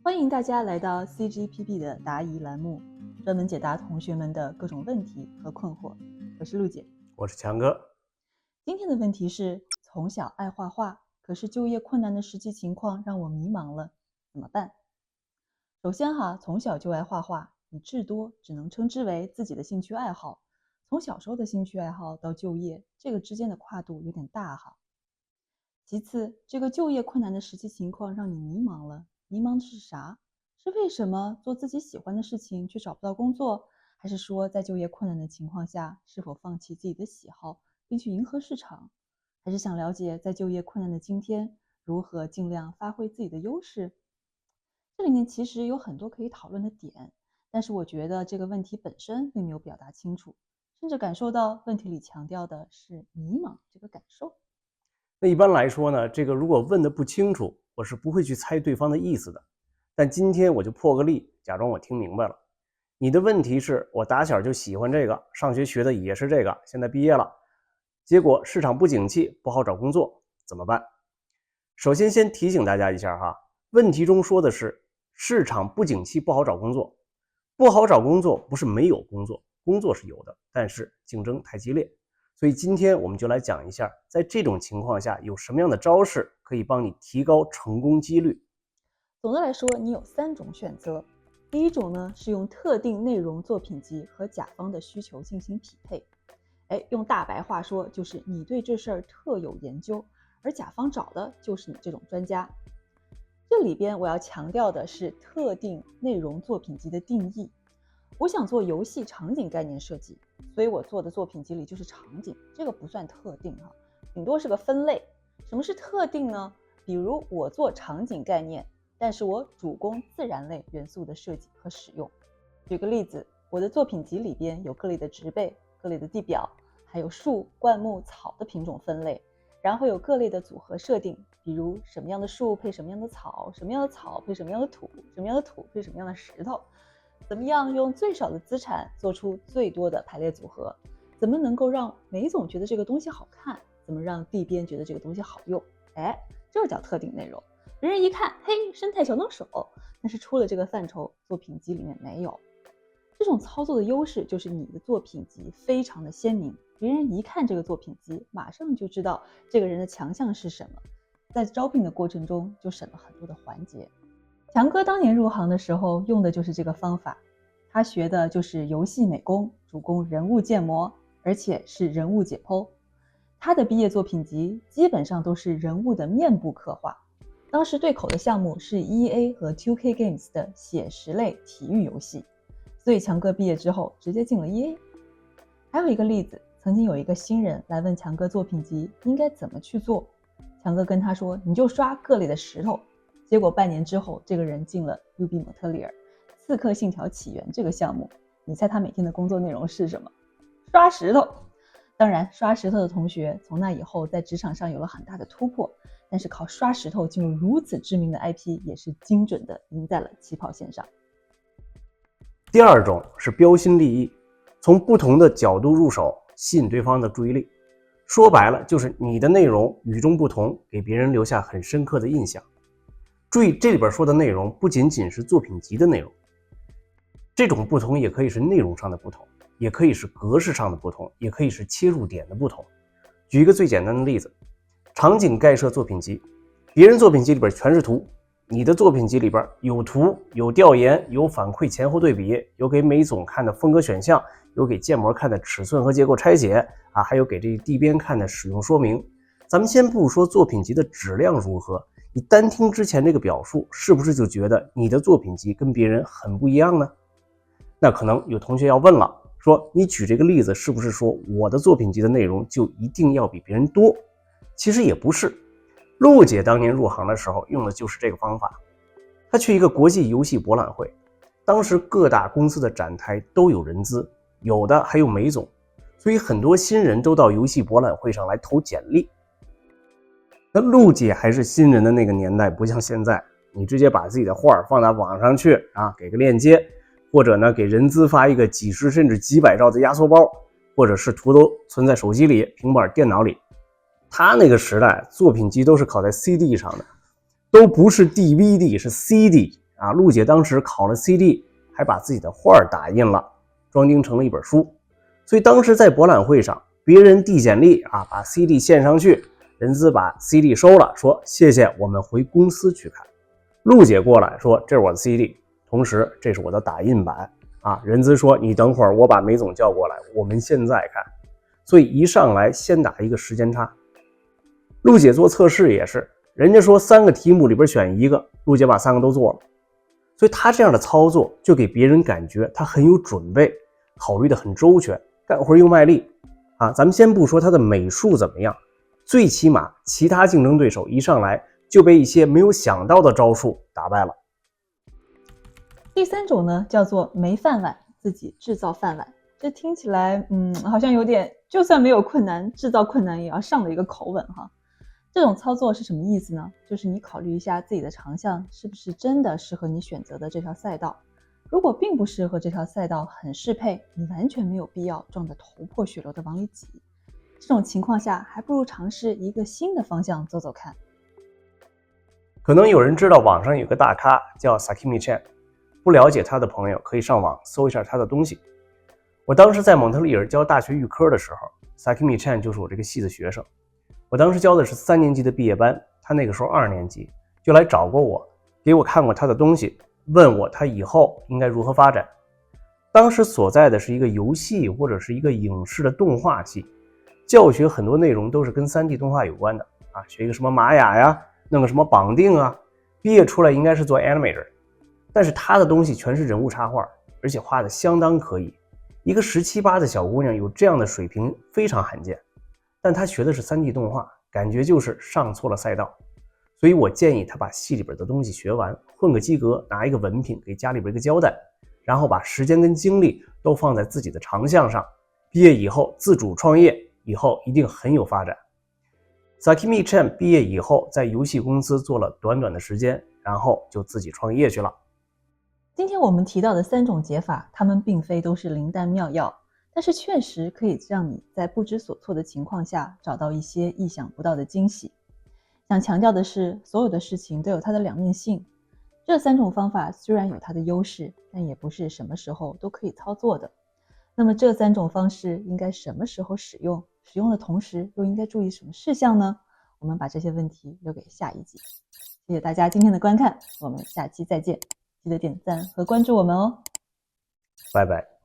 欢迎大家来到 CGPB 的答疑栏目，专门解答同学们的各种问题和困惑。我是陆姐，我是强哥。今天的问题是：从小爱画画，可是就业困难的实际情况让我迷茫了，怎么办？首先从小就爱画画，你至多只能称之为自己的兴趣爱好。从小时候的兴趣爱好到就业，这个之间的跨度有点大其次，这个就业困难的实际情况让你迷茫了，迷茫的是啥？是为什么做自己喜欢的事情却找不到工作？还是说在就业困难的情况下，是否放弃自己的喜好，并去迎合市场？还是想了解在就业困难的今天，如何尽量发挥自己的优势？这里面其实有很多可以讨论的点，但是我觉得这个问题本身并没有表达清楚，甚至感受到问题里强调的是迷茫这个感受。那一般来说呢，这个如果问的不清楚，我是不会去猜对方的意思的。但今天我就破个例，假装我听明白了。你的问题是我打小就喜欢这个，上学学的也是这个，现在毕业了，结果市场不景气，不好找工作，怎么办？首先先提醒大家一下问题中说的是市场不景气，不好找工作。不好找工作不是没有工作，工作是有的，但是竞争太激烈。所以今天我们就来讲一下，在这种情况下有什么样的招式可以帮你提高成功几率。总的来说，你有3种选择。第一种呢，是用特定内容作品集和甲方的需求进行匹配。用大白话说，就是你对这事儿特有研究，而甲方找的就是你这种专家。这里边我要强调的是特定内容作品集的定义。我想做游戏场景概念设计，所以我做的作品集里就是场景，这个不算特定顶多是个分类。什么是特定呢？比如我做场景概念，但是我主攻自然类元素的设计和使用。举个例子，我的作品集里边有各类的植被、各类的地表，还有树、灌木、草的品种分类，然后有各类的组合设定，比如什么样的树配什么样的草，什么样的草配什么样的土，什么样的土配什么样的石头，怎么样用最少的资产做出最多的排列组合，怎么能够让梅总觉得这个东西好看，怎么让地边觉得这个东西好用。这叫特定内容。别人一看，嘿，生态小能手，但是出了这个范畴，作品集里面没有。这种操作的优势就是你的作品集非常的鲜明，别人一看这个作品集，马上就知道这个人的强项是什么，在招聘的过程中就省了很多的环节。强哥当年入行的时候用的就是这个方法，他学的就是游戏美工，主攻人物建模，而且是人物解剖。他的毕业作品集基本上都是人物的面部刻画。当时对口的项目是 EA 和 2K Games 的写实类体育游戏，所以强哥毕业之后直接进了 EA。 还有一个例子，曾经有一个新人来问强哥作品集应该怎么去做，强哥跟他说你就刷各类的石头。结果半年之后，这个人进了 UB 蒙特利尔刺客信条起源这个项目，你猜他每天的工作内容是什么？刷石头。当然刷石头的同学从那以后在职场上有了很大的突破，但是靠刷石头进入如此知名的 IP 也是精准的赢在了起跑线上。第二种是标新立异，从不同的角度入手，吸引对方的注意力。说白了就是你的内容与众不同，给别人留下很深刻的印象。注意这里边说的内容不仅仅是作品集的内容，这种不同也可以是内容上的不同，也可以是格式上的不同，也可以是切入点的不同。举一个最简单的例子，场景概设作品集，别人作品集里边全是图，你的作品集里边有图，有调研，有反馈前后对比，有给梅总看的风格选项，有给建模看的尺寸和结构拆解还有给这地边看的使用说明。咱们先不说作品集的质量如何，你单听之前这个表述，是不是就觉得你的作品集跟别人很不一样呢？那可能有同学要问了，说你举这个例子是不是说我的作品集的内容就一定要比别人多？其实也不是。陆姐当年入行的时候用的就是这个方法。她去一个国际游戏博览会，当时各大公司的展台都有人资，有的还有梅总，所以很多新人都到游戏博览会上来投简历。那陆姐还是新人的那个年代，不像现在，你直接把自己的画放到网上去给个链接，或者呢给人资发一个几十甚至几百兆的压缩包，或者是图都存在手机里、平板电脑里。他那个时代作品集都是拷在 CD 上的，都不是 DVD， 是 CD 啊，陆姐当时考了 CD， 还把自己的画打印了，装订成了一本书。所以当时在博览会上，别人递简历啊，把 CD 献上去，任兹把 CD 收了，说谢谢，我们回公司去看。陆姐过来说这是我的 CD， 同时这是我的打印版啊。任兹说你等会儿，我把梅总叫过来，我们现在看。所以一上来先打一个时间差。陆姐做测试也是，人家说3个题目里边选1个，陆姐把3个都做了。所以她这样的操作就给别人感觉她很有准备，考虑的很周全，干活又卖力啊。咱们先不说她的美术怎么样，最起码其他竞争对手一上来就被一些没有想到的招数打败了。第3种呢，叫做没饭碗，自己制造饭碗。这听起来好像有点就算没有困难，制造困难也要上的一个口吻哈。这种操作是什么意思呢？就是你考虑一下自己的长项是不是真的适合你选择的这条赛道。如果并不适合这条赛道，很适配，你完全没有必要撞得头破血流的往里挤。这种情况下，还不如尝试一个新的方向走走看。可能有人知道网上有个大咖叫 Sakimi Chan， 不了解他的朋友可以上网搜一下他的东西。我当时在蒙特利尔教大学预科的时候， Sakimi Chan 就是我这个系的学生。我当时教的是3年级的毕业班，他那个时候2年级，就来找过我，给我看过他的东西，问我他以后应该如何发展。当时所在的是一个游戏或者是一个影视的动画系，教学很多内容都是跟 3D 动画有关的啊，学一个什么玛雅呀，弄个什么绑定啊，毕业出来应该是做 animator。 但是他的东西全是人物插画，而且画的相当可以，一个17、18的小姑娘有这样的水平非常罕见。但他学的是 3D 动画，感觉就是上错了赛道。所以我建议他把系里边的东西学完，混个及格，拿一个文凭给家里边一个交代，然后把时间跟精力都放在自己的长项上，毕业以后自主创业，以后一定很有发展。 Sakimi Chan 毕业以后在游戏公司做了短短的时间，然后就自己创业去了。今天我们提到的3种解法，它们并非都是灵丹妙药，但是确实可以让你在不知所措的情况下找到一些意想不到的惊喜。想强调的是，所有的事情都有它的两面性。这3种方法虽然有它的优势，但也不是什么时候都可以操作的。那么这3种方式应该什么时候使用？使用的同时又应该注意什么事项呢？我们把这些问题留给下一集。谢谢大家今天的观看，我们下期再见。记得点赞和关注我们哦。拜拜。